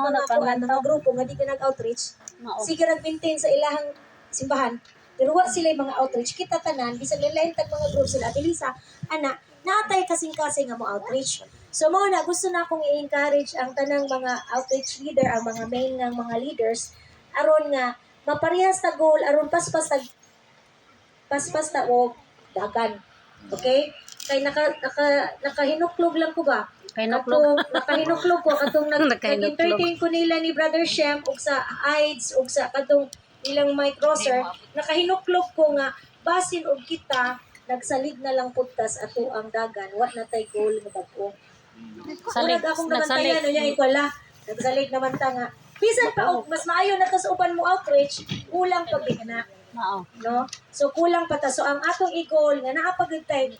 mga kuan mga grupo nga di ka nag-outreach. Sige nag-maintain sa ilahang simbahan. Pero wa sila yung mga outreach kita tanan bisag lain tag mga group sila dili sa ana natay kasing-kasing nga mo outreach. So mo na gusto na akong i-encourage ang tanang mga outreach leader, ang mga main nga mga leaders aron nga maparehas ta goal aron paspas ta o dagan. Okay? Kay nakahinuklog lang ko ba? Nakahinuklog ko katong nag-entertain ko nila ni Brother Shem ug sa AIDS ug sa katong ilang mic crosser, nakahinuklog ko nga basin og kita nagsalig na lang putas ato ang dagan wa na tay goal nga bag-o. Salig akong nabantayan unya ikola. Nagsalig naman ta nga bisan pa og mas maayo na to sa uban mo outreach, kulang pa gina. No? So kulang pa ta. So ang atong i-goal nga naa pa gyud tay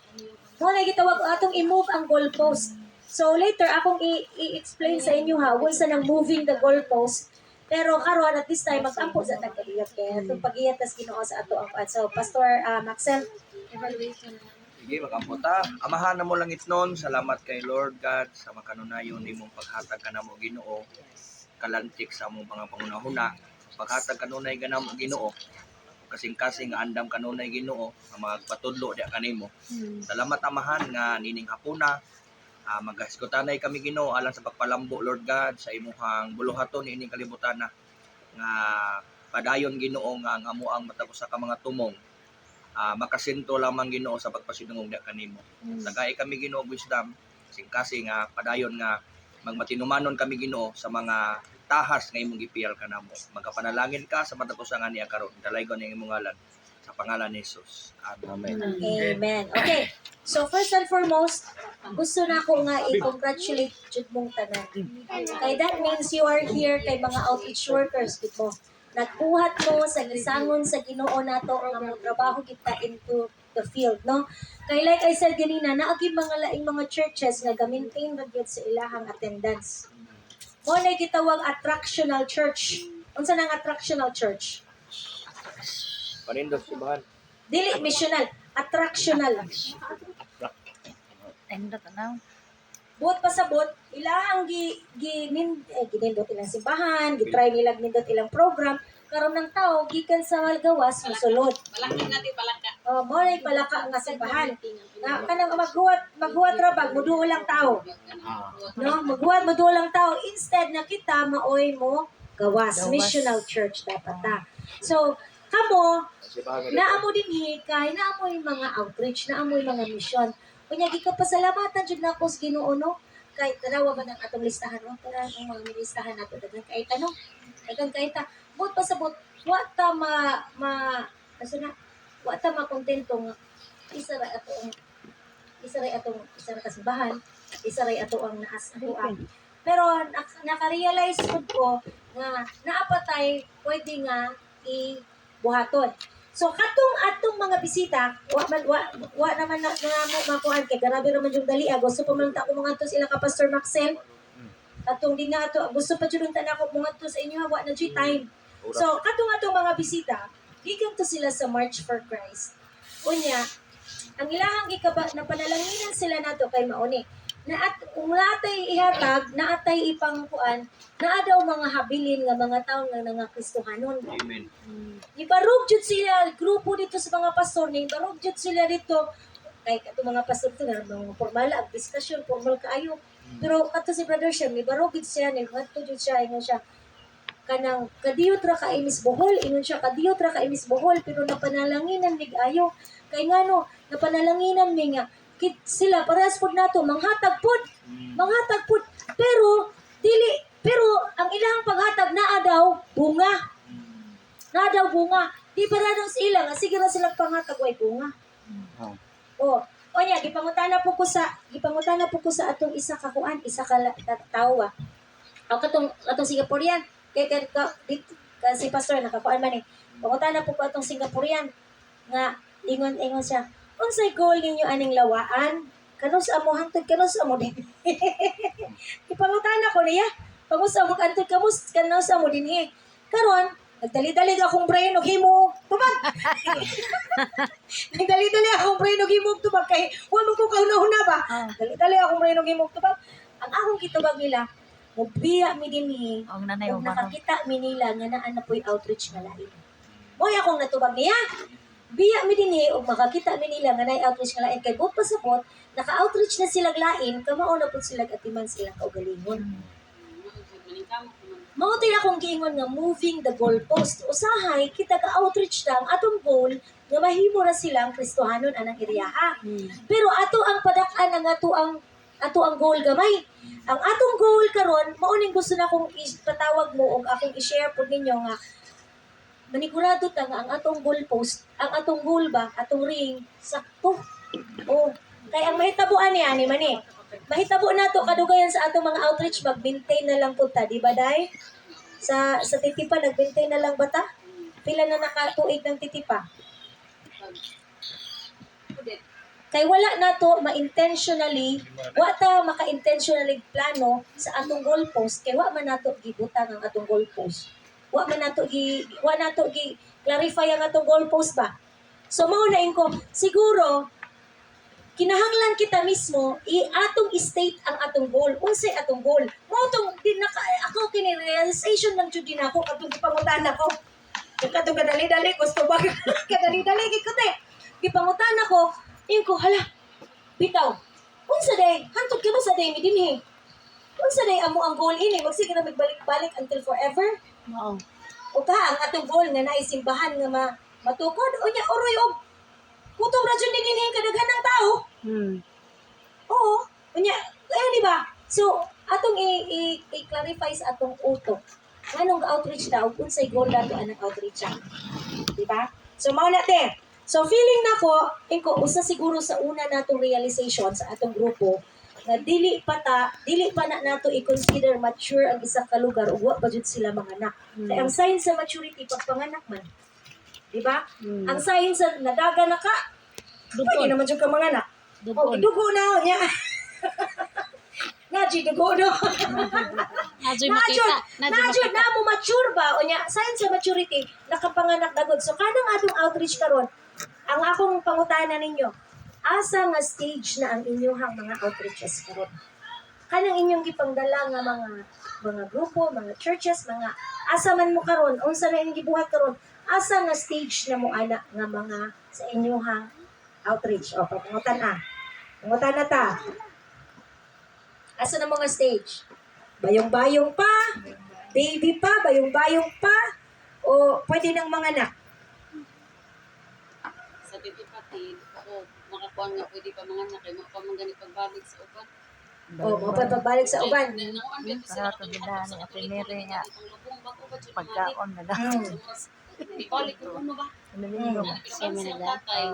mo na gitawag atong i-move ang goalpost. So later akong i-explain sa inyo ha unsa nang moving the goalpost. Pero karon at this time mag-ampo sa tagkabiyat kaya atong pag-iyat tas Ginoo sa ato ang so Pastor Maxel evaluation. Sige, mag-ampo ta. Amahan na mo langit nun. Salamat kay Lord God sa makanunayon imong paghatag ka na mo Ginoo. Kalantik sa among mga pangunahuna. Paghatag kanunay ganamo Ginoo. Kasing-kasing nga andam kanunay Ginoo ang magpatudlo diha kanimo. Salamat amahan nga nining hapuna. Magaskutanay kami Ginoo alang sa pagpalambo Lord God sa imong buluhaton ining kalibutan na nga padayon Ginoo nga ang amuang matag usa ka mga tumong makasinto lamang Ginoo sa pagpasidungog diha kanimo. Tagay kami Ginoo wisdom kasing-kasing nga padayon nga magmatinumanon kami Ginoo sa mga tahas nga imong gipiyal kanamo. Magkapanalangin ka sa matag usa nga niya karon. Dalaygon ang imong ngalan sa pangalan ni Jesus. Amen. Amen. Okay. So first and foremost, gusto na ko nga i-congratulate jud mong tanan. Kay that means you are here kay mga outreach workers gid mo. Nagbuhat mo sa gisangon sa Ginoo nato nga mo trabaho kita into the field, no? Kay like I said ganina, naagi mga laing mga churches nga ga-maintain ra gyud sa ilahang attendance. Mo na gitawag attractional church. Unsa nang attractional church? Panindos sibahan. Dili missional, attractional. Buot pa sa buot, ilang ginindot ilang simbahan, gitry nila ginindot ilang program, karon ng tao gikan sa gawas mosulod. Malaki natin palaka. Oh, mo lay palaka nga simbahan. Na kanang maghuwat ra bag muduol lang tao. No, muduol lang tao instead na kita maoy mo gawas, missional church dapat ta. So, kamo naamo dinhi kay naamo yung mga outreach, naamo yung mga mission. Kunya gikapasalamatan jud nako sa Ginoo no kay tanawa man ang atong listahan no para ang mga listahan nato daghang kaita no. Daghang kaita. But pa sa but wa ta aso na wa ta makontento nga isa ra kasimbahan, isa ra ato ang naas atuan. Pero naka-realize ko nga naapatay pwede nga buhaton. So atong mga bisita, wa naman na makuan kay grabe naman yung dali. Gusto pa man ta ko mga to sila ka Pastor Maxel. Atong di nga ato, gusto pa jud ta nako mga to sa inyo wa na jud time. So atong mga bisita, gikan to sila sa March for Christ. Unya, ang ilahang na panalanginan sila nato kay mauni. Na at natay ihatag, naatay ipangkuan, naa daw mga habilin nga mga tawo nga nangakristohanon. Amen. Ibarog jud sila grupo dito sa mga pastor ni ibarog jud sila dito kay kato mga pastor to nga mga formal ag diskusyon formal kaayo. Pero kato si Brother Shem ibarog jud siya ni kadto jud siya ingon siya kanang kadiyot ra ka imis Bohol ingon siya kadiyot ra ka imis Bohol pero napanalanginan mig ayo kay ngano napanalanginan mi nga sila parehas pod nato manghatag pod pero ang ilang paghatag naa daw bunga di para daw sila nga sige ra sila panghatag way bunga o nya gipangutana po ko sa atong isa ka tawo o katong Singaporean kay si pastor nakakuan man pangutana po ko atong Singaporean nga ingon siya unsay goal ninyo aning lawaan? Kanus amo hangtod kanus amo din. Ipangutana ko niya. Kanus amo din. Karon, nagdali-dali akong brain og himog tubag. Nagdali-dali akong brain og himog tubag kay wa mo ko kauna-una ba. Dali-dali akong brain og himog tubag. Ang akong gitubag nila, Mubiya mi dinhi. Ang nanay Ug mo ba? nakakita mi nila nga naa na po'y outreach nga lain. Mo'y akong natubag niya. Biya mi dinhi ug makakita mi nila nga naay outreach nga lain kay buot pasabot naka-outreach na sila lain kamao na pud sila atiman silang kaugalingon. Mao tin akong giingon nga moving the goalpost. Usahay kita ka-outreach lang atong goal nga mahimo ra silang Kristohanon anang iriyaha. Pero ato ang padak-an ang ato ang goal gamay. Ang atong goal karon mao ning gusto na akong ipatawag mo ug akong i-share pud ninyo nga manigurado ta nga ang atong goalpost, ang atong goal ba, atong ring sakto. Oh, kay ang mahitabuan niya ni mani. Mahitabo nato kadugayan sa atong mga outreach mag-maintain na lang pud ta, di ba day? Sa titipa nag-maintain na lang bata? Pila na nakatuig ng titipa? Kay wala nato ma-intentionally, wa ta maka-intentionally plano sa atong goalpost kay wa man nato gibutang ang atong goalpost. Wa nato gi clarify ang atong goalpost ba. So mao na ko siguro kinahanglan kita mismo atong state ang atong goal. Unsay atong goal? Mao tong ako kini realization ng jud din ako katong gipangutan ako. Katong kadali-dali gusto ba kadali-dali gid ko te. Gipangutan ako, ko hala. Bitaw. Unsa day? Hantod ka ba sa day mi dinhi? Unsa day amo ang goal ini? Magsige na magbalik-balik until forever. Oo. O ka ang atong goal nga naay simbahan nga matukod unya oroy og kutob ra jud dinhi kadaghanang tao. Oo, unya di ba? So atong i-clarify sa atong utok. Anong outreach daw unsay goal dato anang outreach? Di ba? So mao na te. So feeling nako usa siguro sa una natong realization sa atong grupo nga dili pa na nato i-consider mature ang isa ka lugar ug wa pa jud sila manganak. Kay ang sign sa maturity pagpanganak man. Di ba? Ang sign sa nadaga na ka, pwede naman jud ka manganak. Dugon. Dugo na niya. Naji dugo no. Nadyo'y makita. Naji na mo mature ba? O niya, sign sa maturity nakapanganak na gud. So kanang atong outreach karon, ang akong pangutana ninyo, asa nga stage na ang inyong mga outreaches karon? Kanang inyong gipangdala nga mga grupo, mga churches, mga asa man mo karon, unsa na inyong gibuhat karon? Asa nga stage na mo ana nga mga sa inyong outreach? O pangutan na. Pangutan na ta. Asa na mga stage? Bayong-bayong pa? Baby pa? Bayong-bayong pa? O pwede nang manganak? Sa titipatid, ako makakuha nga pwede pa mga anak, kaya mapamangganit pagbalik sa uban. O, mapagbalik sa uban. Para pagdala ni Ate Mary nga pagkaon na lang. Ibalik ko ano ba? Naliligo. Siya may nagtatay.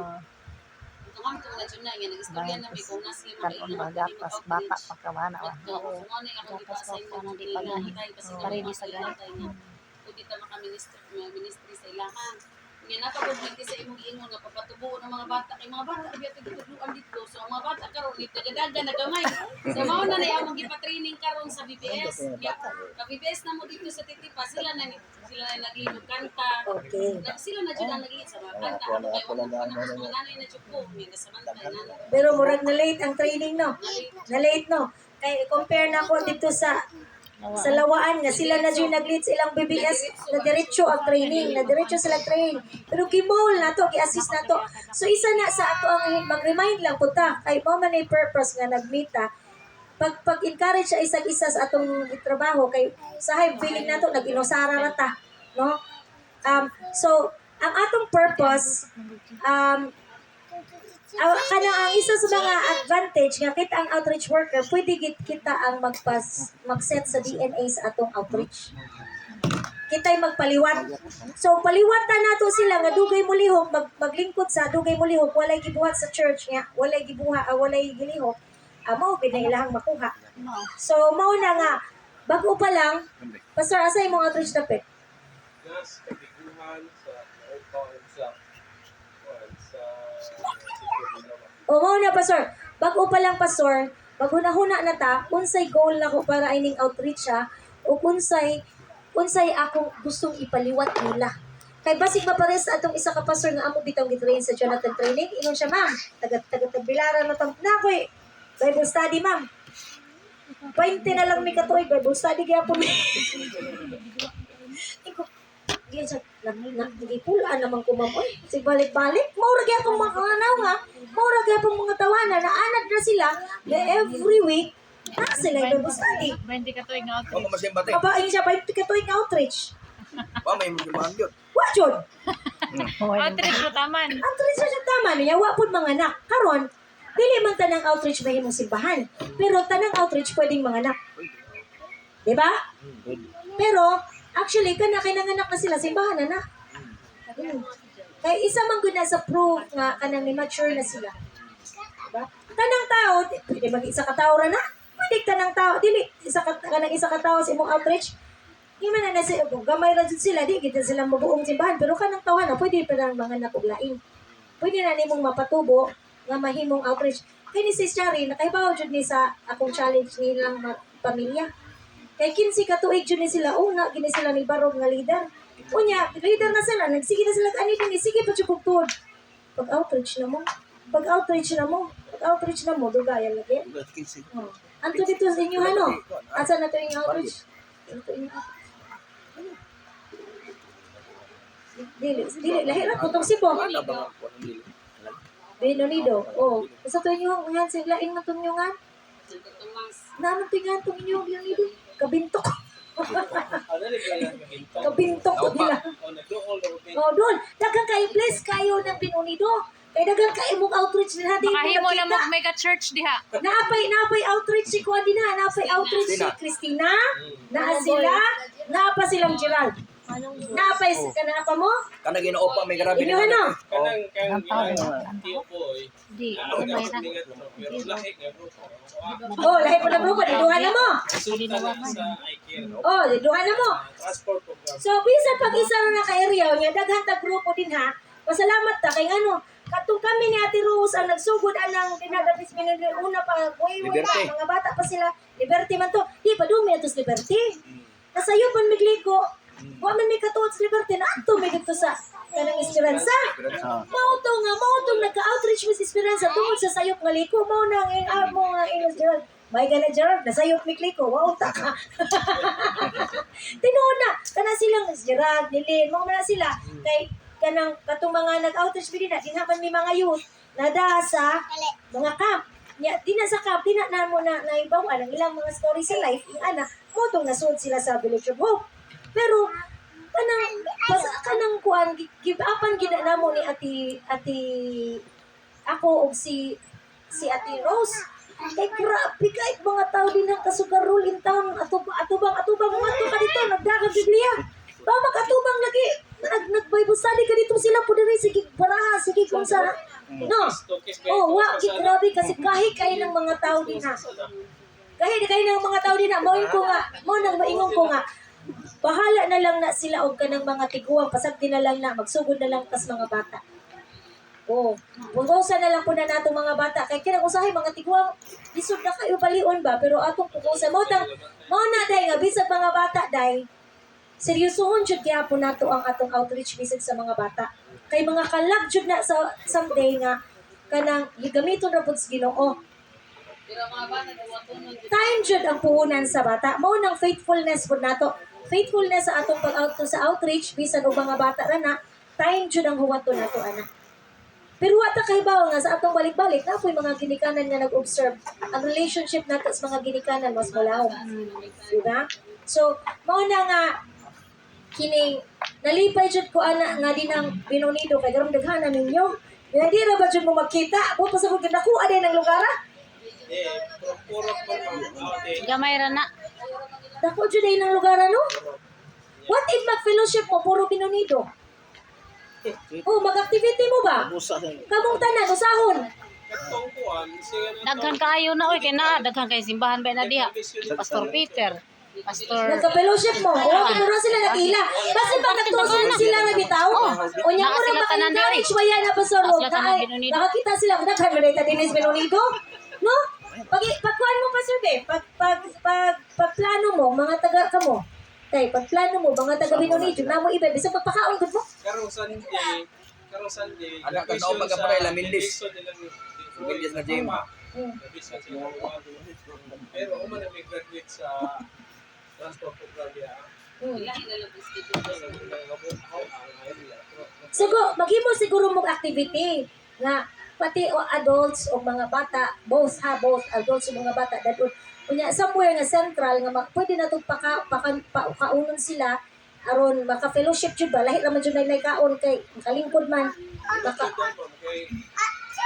Ang hamto na dyan na, nga nag-istorya na may kung nasi Karon ba gapas bata pagkawana wa. Oo, kung ano yung akong ipasa yung mga nilahitay kasi Parili sa ganit. Kung di ta maka-ministry sa ilahan. Nga napagod sa imong giingon nga papatubuo ng mga bata. Kay mga bata, biya tigutuluan dito. So, ang mga bata karon dito, gadaga na gamay. So, mao na na among gipa-training karon sa BBS. Ka BBS na mo dito sa Titipa, sila na naglilog kanta. Okay. Sila na dyan ang naglilog sa mga kanta. Ano kayo, mga nanay na dyan po. May nasamantay na. Pero murag na late ang training, no? Na late, no? Kay compare na ko dito sa Lawaan nga sila na dyan nag-lead sa ilang BBS na diretso ang training, na diretso sila train. Pero gimol na to, gi-assist na to. So isa na sa ato ang mag-remind lang po ta, kay mo man ay purpose nga nag-meeta, pag-encourage sa isang-isa sa atong trabaho, kay sa high feeling na to, nag-inusara na ta. No? So, ang atong purpose, kana ang isa sa mga advantage nga kita ang outreach worker, pwede kita ang mag-set sa DNA sa atong outreach. Kita'y magpaliwat. So paliwatan nato sila nga dugay mo lihok, maglingkod sa dugay mo lihok, walay gibuhat sa church nga, walay gilihok. Mao gid na ilahang makuha. So mao na nga bag-o pa lang, pastor asa imong outreach dapat? Nas kabiguhan sa sa O mao na pastor, bag-o pa lang pastor, maghuna-huna na ta unsay goal nako para ining outreach o unsay akong gustong ipaliwat nila. Kay basig mapares sa atong isa ka pastor nga amo bitaw gitrain sa Jonathan training, ingon siya ma'am, taga Tagbilaran na na koy Bible study ma'am. 20 na lang mi katuig, Bible study gyapon mi. Iko, diyan sa nagipulaan naman ko ma'am. Oy, si balik-balik. Maura gyapon mga kanaw nga. Maura gyapon mga tawanan na anad na sila na every week na sila yung Bible study. 20 ka tuig na Ako masimbate. Kabain siya, 20 katuig na outreach. Pa may mga yun. Wa jud. Outreach mo taman. Outreach na siya tama niya, wa pud mga anak. Karon, dili man tanang outreach mahimong simbahan. Pero tanang outreach pwedeng mga anak. Di ba? Pero, actually, kinanganak na sila, simbahan na na. Kaya isa man gud na sa proof nga kanang ni mature na sila. Diba? Tanang tao, pwede mag-isa ka tao ra na. Pwede tanang tao, dili isa ka kanang isa ka tao sa imong outreach. Di man na sila, gamay ra jud sila, di kita sila mabuong simbahan, pero kanang tawanan pwede pa nang mga nakuglain. Pwede na nimong mapatubo nga mahimong outreach. Kay ni Sis Chari, nakaibaw jud ni sa akong challenge nilang pamilya. Kay 15 ka tuig jud ni sila una, gini sila ni barog nga leader. Unya, leader na sila, nagsige na sila ani din, sige pa jud tuod. Pag-outreach na mo. Pag-outreach na mo. Pag-outreach na mo, dugayan lagi. Oh. Anto dito sa inyo ano? Asa na to yung outreach? Ito yung dili, lahira po itong sipo. Binonido. Oh. Sa to yung yan, siglaing na itong yung nga. Naman ito nga itong inyong binonido. Kabintok. Kabintok ko nila. Oh, doon. Dagang kayo, bless kayo ng binonido. Kaya dagang kayo mong outreach din natin. Makahimo na mo mega church diha. Naapay outreach si Kuan din ha. Naapay outreach si Christina. Naa sila. Naapa silang Gerald. Naapay ka na apa mo? Kana ginoopa may grabe Inyo ano? Tiyo po eh. Di, Ano may ka na. pero lahi nga bro. Oh, lahi pa na grupo. Diduhan na mo. Resulta na sa IKEA. Oh, diduhan na mo. Transport program. So, bisan pag isa na ka-area niya, daghan ta grupo din ha. Pasalamat ta kay ano. Katong kami ni Ate Rose ang nagsugod anang dinadabis minun una pa. Liberty. Mga bata pa sila. Liberty man to. Di pa dumi atos Liberty. Nasayo man migligo. Wa man may katuod sa Liberty na ato may dito sa kanang Esperanza. Mao to nagka-outreach with Esperanza tungod sa sayop nga liko. Mao na ang mo nga Inos Gerald. May gana Gerald, nasayop mi liko. Wow ta ka. Tinuod na. Kana silang Gerald, Nilin, mao na sila. Kay kanang katong mga nag-outreach bidi na dinhaman mi mga youth nada sa mga camp. Ya, di na sa camp, di na mo na naibaw ang ilang mga story sa life. Yung ana, mo tong nasud sila sa Village of Hope. Pero kanang kuan give upan gid na mo ni ati ako og si Ate Rose. Kay grabe kahit mga tao din ang kasugarol in town atubang mo ato ka dito nagdagang Biblia. Ba mag-atubang lagi nag-Bible study ka dito sila po diri sige baraha sige kung sa no. Oh, wa grabe kasi kahit kayo ng mga tao din ha. Kahit kayo ng mga tao din ha, mo nang maingon ko nga. Bahala na lang na sila og kanang mga tiguang pasagdi na lang na magsugod na lang tas mga bata. Oh, bungosa na lang po na natong mga bata kay kinang usahay mga tiguang lisod na kayo balion ba pero atong pukusa mo na day nga bisag mga bata day. Seryosohon jud gyapon nato ang atong outreach bisag sa mga bata. Kay mga kalag jud na sa someday nga kanang gigamiton ra pud sa Ginoo. Pero mga bata nawatunod. Time jud ang puhunan sa bata. Mao nang faithfulness pud nato. Faithfulness sa atong pag-out sa outreach bisan og mga bata ra na, time jud ang huwaton nato ana. Pero wata kahibaw nga sa atong balik-balik na po'y mga ginikanan nga nag-observe. Ang relationship nato sa mga ginikanan mas malawom. Diba? So, mao na nga kining nalipay jud ko ana nga dinang binonido kay garon daghanan ninyo. Di ra ba jud mo magkita? Mo pasabot gid ako aday nang lugar. Puro Gamay ra na. Dako jud ay nang lugar no? What if mag-fellowship mo puro binonido? Oh, mag-activity mo ba? Kamong tanan usahon. Katong kuan siya na Daghan kaayo na oy kay na daghan kay simbahan ba na diha. Pastor Peter, Pastor Nagka-fellowship mo. O, pero sila nag-ila. Kasi pag nagtuson sila na bitaw, o niya mo Sila na tanan maka-encourage ba yan na Pastor Rob? Sila tanan binunido. Nakakita sila, naghan mo rin Dinis Benonido? No? Pagkuhan mo Pastor Be, pagplano mo, mga taga ka mo. Tay, pagplano mo, mga taga Benonido, na mo iba, bisag pagpakaon gud mo. karong Sunday Anak ka na magapray la Mindis. Mindis nga Jema. Nabisa sila mga pero kung man may graduate sa transport program niya, Ilahin na lang ang schedule. Maghimo siguro mong activity nga pati o adults o mga bata, both adults o mga bata that kunya somewhere nga central nga pwede na to kaunon sila aron maka fellowship jud ba lahi naman jud nay kaon kay kalingkod man maka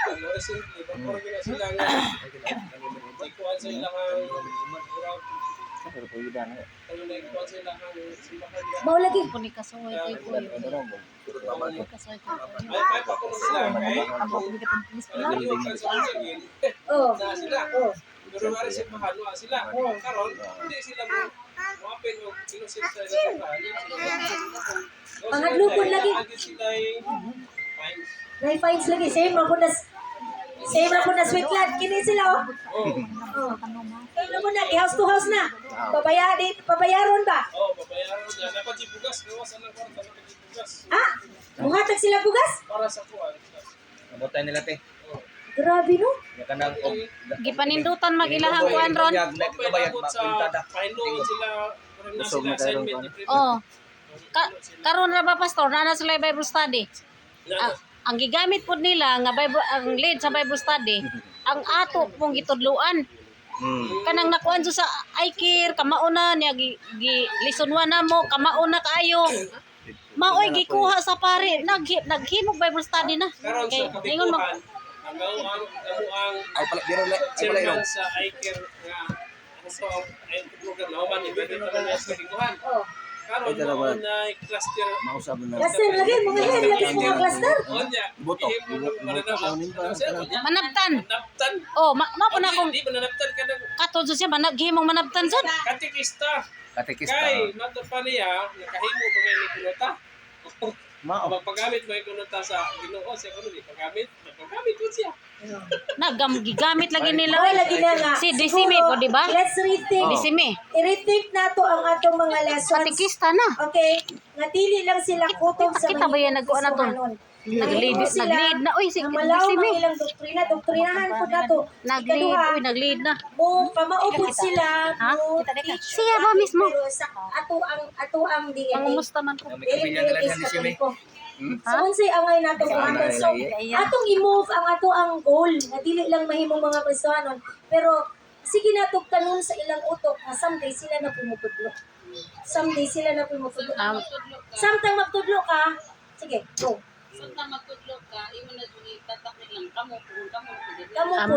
ano recently before gina sila nga ikuan sa ilang ano na ikuan sa ilang simbahan niya. mao lagi Ako ni kasuway kay Kuya. Kasuway kay Kuya. May pakulo sila kay Ako ni katong ano yung sa sige oh na sila oh pero wala si mahalo sila karon hindi sila mo open o kinusit sa simbahan Pangadlupon lagi. sila fines. nay fines lagi same ra po na sweetland kini sila oh kaya mo na house to house na pabayaron ba Oh, babayaran niya. Dapat si bugas, gawas ang kwarta na si bugas. muhatag sila bugas Para sa kuwan. Abotay nila te. grabe no Ya kanang Gipanindutan mag-ilahang kuan ron. Nagkabayad Pagpapabot sa mapuntada. pahindoon sila, karoon na sila assignment ni Primo. Oh. Karon ra ba pastor na sila Bible study. Ang gigamit pud nila nga Bible ang lead sa Bible study, ang ato pong gitudluan. Kanang nakuan sa Aikir kamauna niya gilisonwa namo kamauna kaayo. Maoy gikuha sa pare naghimog Bible study na. Karoon Okay, sa ingon kabikuhan, ang Ay pala diro le. Ay pala chairman yun. sa ICARE nga so ay program na man ibigay naman niya sa kabikuhan. oh Karon mo na cluster Mausap na. cluster lagi mga head lagi sa mga cluster Onya, Boto. manabtan. Naptan. Oh, mao pa na akong Di ba nanaptan ka ng katod siya managhimong manabtan sad. katikista? Katekista. Kay, nato pa niya, nakahimo pa ngayon ni Kunota. Mao. Magpagamit mo yung Kunota sa Ginoo, sa Kunota, paggamit mo siya. Gigamit lagi nila. oh lagi na nga Si Disime po, di ba? let's rethink Disime. i-rethink nato ang atong mga lessons Katikista na. okay nga dili lang sila kutob sa Kita ba yan nagkuha na to? Nag-lead na. Uy, si ang malaw Disime. ang ilang doktrinahan po nato Nag-lead, uy, nag-lead na. mo pamaubot sila Ha? mo teach Siya ba mismo? pero sa ato ang DNA Mangumusta man ko. May kapilya nila diyan ni Simi. So unsay angay nato kuhanan so atong i-move ang ato ang goal nga dili lang mahimong mga Kristiyanon pero sige nato kanon sa ilang utok nga someday sila na pumupudlo samtang magtudlo ka sige go Samtang magtudlo ka, imo na tatakit lang kamo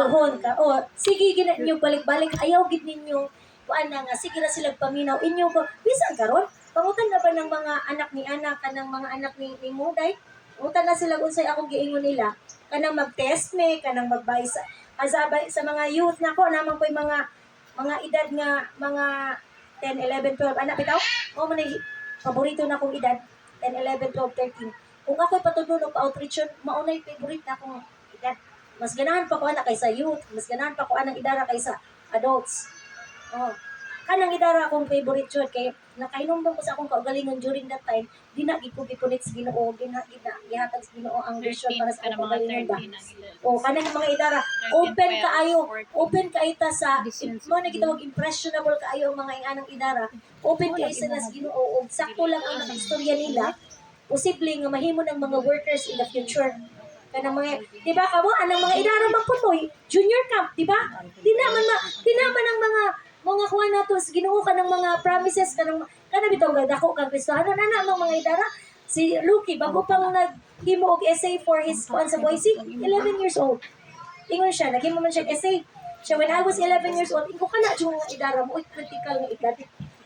puhon ka o sige gina niyo balik-balik ayaw gid ninyo kuan na nga sige ra sila paminaw inyo ko bisan karon pangutan na ba ng mga anak ni Ana kanang mga anak ni Muday utan na sila unsay akong giingon nila kanang mag-test me kanang magbay sa mga youth nako naman ko'y mga edad nga mga 10, 11, 12 anak bitaw mo man paborito na kong edad 10, 11, 12, 13 kung ako'y patudlo pa outreach maunay favorite na akong edad mas ganahan pa ko ana kaysa youth mas ganahan pa ko anang idara kaysa adults oh kanang idara akong favorite jud kay nakahinumdum ko sa akong kaugalingon during that time di na gipugipunit sa Ginoo gihatag sa Ginoo ang vision para sa akong kaugalingon ba o kanang mga idara open kaita sa mo na gitawag impressionable kaayo ang mga inganang idara open kay sa nas Ginoo og sakto lang ang istorya nila posible nga mahimo ng mga workers in the future kanang mga di ba kamo anang mga idara magputoy junior camp di ba di naman ang mga kuha nato sa Ginoo kanang mga promises kanang bitaw dako kang Kristiyano na mga idara si Lucky bago pang naghimo og essay for his kuan sa Boise 11 years old ingon siya naghimo man siya essay siya when I was 11 years old ingo kana jud nga idara mo critical nga edad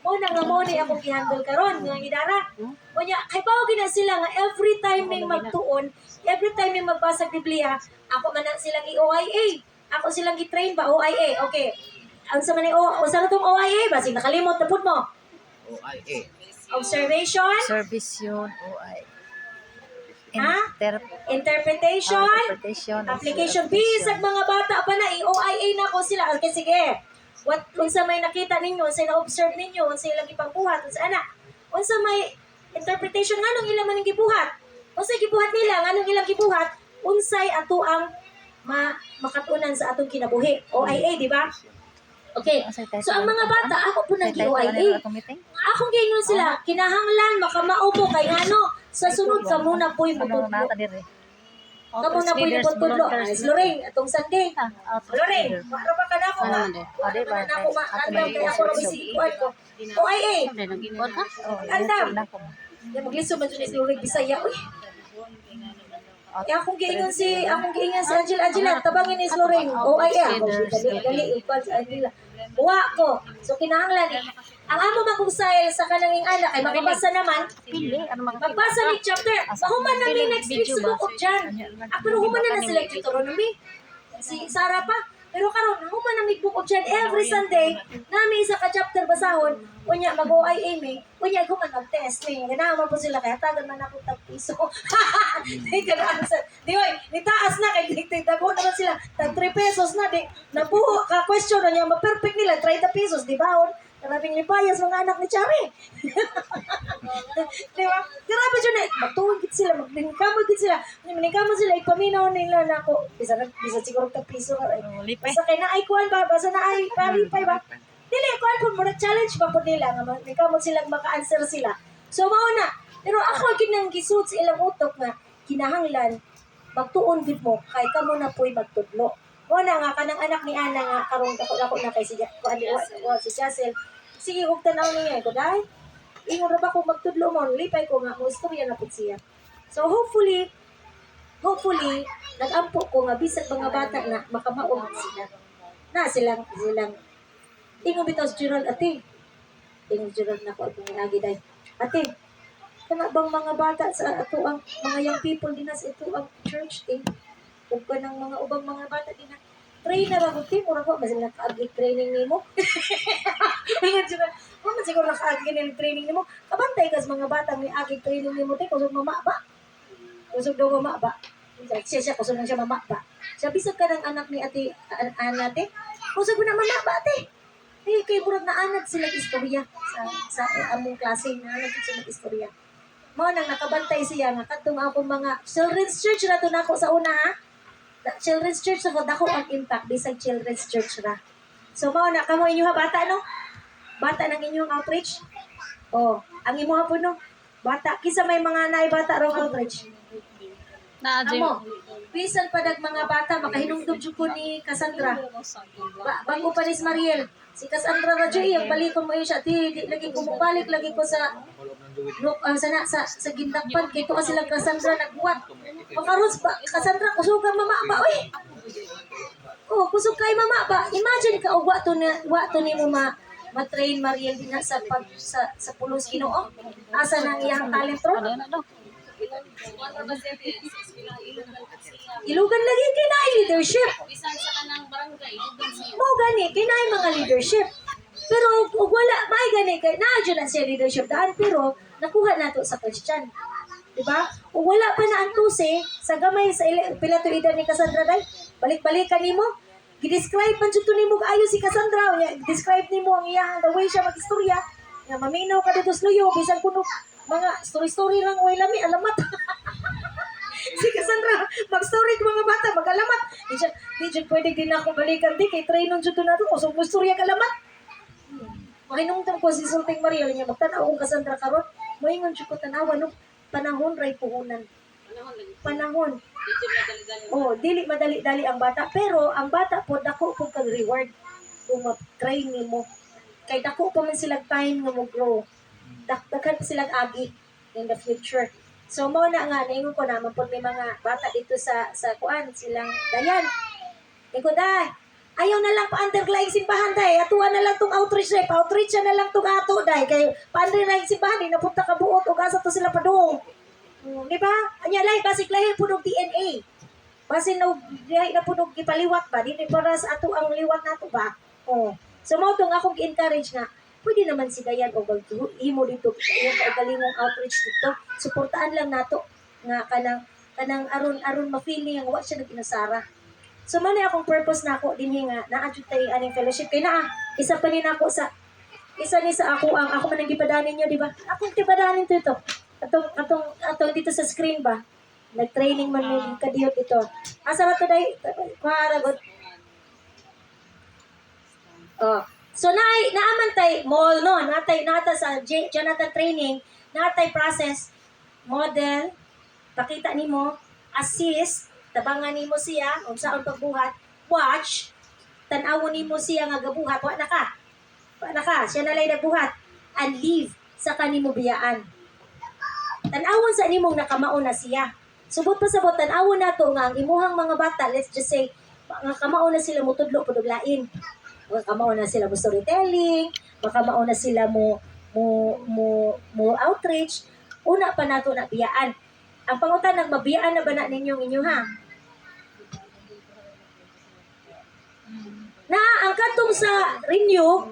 mo na nga mo ni akong gihandle karon nga idara o nya kay bawo gina sila nga every time may magtuon every time may magbasa Biblia ako man silang i-OIA ako silang gi-train ba OIA okay ang sa man usa na tong OIA ba sig nakalimot na pud mo OIA. observation Servisyon OI. interpretation application bisag mga bata pa na i-OIA na ko sila okay sige unsa may nakita ninyo unsa na-observe ninyo unsa ilang gipangbuhat unsa may interpretation nganong ilang man gibuhat unsay gibuhat nila nganong ilang gibuhat unsay ato ang makatunan sa atong kinabuhi. OIA, di ba? Okay. So ang mga bata, ako po nang OIA. Akong gingon sila, kinahanglan makamaubo kay ano, sa sunod ka muna po'y mutudlo. Kamu na po'y mutudlo. Lorraine, atong Sunday. Lorraine, maro ba ka na ako ba? Maro ba na ako maandam kay ako rin isikuan ko. OIA. Andam. Magliso man dyan is Lorraine Bisaya. Uy. Akong giingon si Angela, tabangin ni Lorraine. OIA. Dali, ipal si Angela. Buwa ko. So kinahanglan ang amo magusay sa kananging anak ay makabasa naman. Magbasa ni chapter. Mahuman na ni next week sumukot dyan. Pero human na sila Deuteronomy. Si Sarah pa. Pero karon human na may bukod dyan every Sunday. Nami isa ka chapter basahon. Unya mag-OIA me. Unya human mag-test me. Ganaman po sila kaya tagan man ako tag piso. Di oy, nitaas na kay dagko naman sila. Tag 3 pesos na di. Nabuo ka question na niya ma-perfect nila 30 pesos di ba? Maraming lipayas mga anak ni Chari. Di ba? Grabe dyan na. Magtuwag sila. Magkamag sila. Maningkamag sila. Ipaminaw nila na ako. Bisa siguro ka piso. Basta kay naay kuhan ba? Basta naay palipay ba? Dili, kuhan po. Muna challenge ba po nila. Maningkamag silang maka-answer sila. So, mauna. Pero ako ginang gisud sa ilang utok na kinahanglan magtuon gid mo kay kamo na po'y magtudlo. Una nga kanang anak ni Ana nga karong dako na kay si Jassel. Sige kog tanaw niya ko dai. Ingon ra ba ko magtudlo mo lipay ko nga mo istorya na pud siya. So hopefully nagampo ko nga bisag mga bata na makamaog sila. Na silang ingon bitaw si Gerald ate. Ingon Gerald na ko atong lagi dai. Ate, kana bang mga bata sa ato ang mga young people dinas ito ang church ug kanang mga ubang mga bata din na train na ba ti mura ko mas naka-agi training nimo. Ingon siya, "Mo siguro naka-agi ng training nimo. Kabantay kas mga bata may agi training nimo ti kusog mama ba?" Kusog daw mama ba? Siya kusog na siya mama ba. Siya bisag ka ng anak ni ate anate. Kusog na mama ba ate? Kay murag na anak sila istorya sa among klase na anak sila istorya. Mo nang nakabantay siya nga kadtong akong mga children's church na to nako sa una ha. Children's church sa dako ang impact bisag children's church ra. So mao na kamo inyo ha bata no? Bata ng inyong outreach. Oh, ang imo ha po no. Bata kisa may mga naay bata raw outreach. Amo, bisan pa dag mga bata makahinungdog jud ko ni Cassandra. Bago pa ni Mariel. Si Cassandra ra jud yung balikon mo yun siya. Di lagi ko mubalik lagi ko sa sa gindakpan kay to sila Cassandra nagbuhat. Makaros ba Cassandra kusugan mama ba oy. Oh, kusog kay mama ba. Imagine ka og wa to ni mo ma-train Mariel din sa pulos Ginoo. Asa nang iyang talent ro? Ilugan lagi kay naay leadership. Bisan sa kanang barangay, ilugan siya. Mo gani kay naay mga leadership. Pero ug wala may gani kay naa na siya leadership daan pero nakuha nato sa Christian. Diba? Ug wala pa na ang tuse sa gamay sa pila to edad ni Cassandra day. Balik-balikan nimo. Gi-describe man jud to nimo kaayo si Cassandra. Describe nimo ang iyang the way siya mag-istorya. Nga maminaw ka dito sa luyo bisan kuno mga story lang way lami alamat. Si Cassandra mag-story ng mga bata mag-alamat. Di jud pwede din ako balikan di kay trainon jud to nato so istorya kalamat. Mahinungtan ko si Sulting Maria niya magtanaw kung Cassandra karon. Moingon jud ko tanawan no panahon ray puhunan. Panahon. Oh, dili madali-dali ang bata pero ang bata po dako po kag reward kung ma-train nimo. Kay dako pa man silang time nga mo grow. Daghan pa silang agi in the future. So mo na nga naingon ko naman pag may mga bata dito sa kuan silang dayan. Iko dai. Ayaw na lang pa-underline simbahan day. Atuan na lang tong outreach day. Pa-outreach na lang tong ato day. Kay pa-underline simbahan di napunta ka buot o asa to sila padung. Di ba? Anya lay basic lahi punog DNA. Basin na punog gipaliwat ba? Di para sa ato ang liwat nato ba? Oh. So mo tong akong encourage nga pwede naman si Dayan o imo dito yung kaugalingong outreach dito. Suportaan lang nato nga kanang aron ma-feeling nga wa siya nag-inasara. So man akong purpose nako dinhi nga naa-jud tay aning fellowship kay naa isa pa ni nako sa isa ni sa ako ang ako man ang gipadanin niyo di ba? Akong gipadanin to ito. Atong dito sa screen ba? Nag-training man mo kadiyot ito. Asa na to day? Kuharagot. Oh. So naaman tay mall no, natay nata sa Jonathan training, natay process, model, pakita nimo, assist, tabangan nimo siya unsaon pagbuhat, watch, tan-awon nimo siya nga gabuhat, wa na ka. Wa na ka, siya na lay nagbuhat and leave sa kanimo biyaan. Tan-awon sa nimong nakamaon na siya. Subot pa sabot tan-awon nato nga ang imuhang mga bata, let's just say, nga kamaon na sila mutudlo pud og lain. Makamaon na sila mo storytelling, makamaon na sila mo outreach, una pa nato na biyaan. Ang pangutan, nagmabiyaan na ba na ninyong inyo ha? Na ang katong sa Renew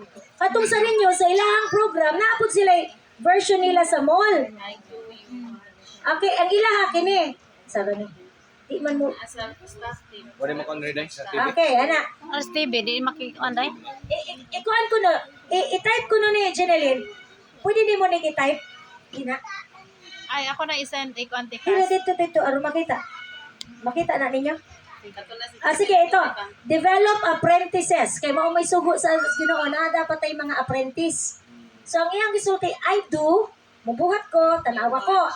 sa ilang program, naapod sila version nila sa mall. Okay, ang ilaha kini. Sabi ni. Di man mo. Asa staff team. Wala mo kang ready sa TV. Okay, ana. Alas TV, di makikanday. Ikuan ko no. I-type ko no ni Jeneline. Pwede di mo ni i-type. Ina. Ay, ako na isend ko antikas. Dito. Ano makita? Makita na ninyo? Kato na si Sige, ito. Develop apprentices. Kaya mo may sugo sa Ginoo na dapat ay mga apprentice. So, ang iyang gisulti, I do, mubuhat ko, tanawa ko.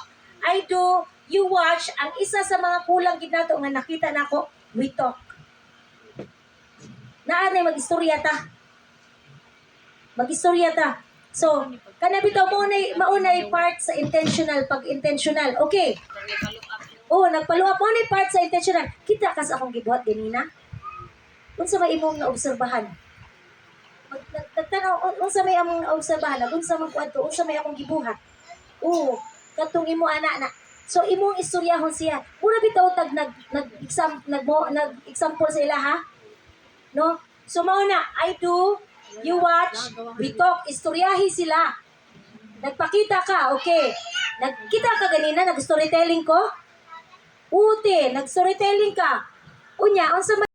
I do, you watch. Ang isa sa mga kulang gid nato nga nakita nako, we talk. Naanay mag-istorya ta. Mag-istorya ta. So, kana bitaw maunay part sa intentional, pag-intentional. Okay. Oh, nagpaluap mo ni part sa intentional. Kita kas akong gibuhat ganina. Unsa may imong naobserbahan? Nagtanaw unsa may among naobserbahan? Unsa man kuadto? Unsa may akong gibuhat? Oh, katong imo ana na. So imong istoryahon siya. Mura bitaw tag nag-example sa ila ha? No? So mao na, I do, you watch, we talk, istoryahi sila. Nagpakita ka, okay. Nagkita ka ganina, nag-storytelling ko? Ute, nag-storytelling ka. Unya, unsa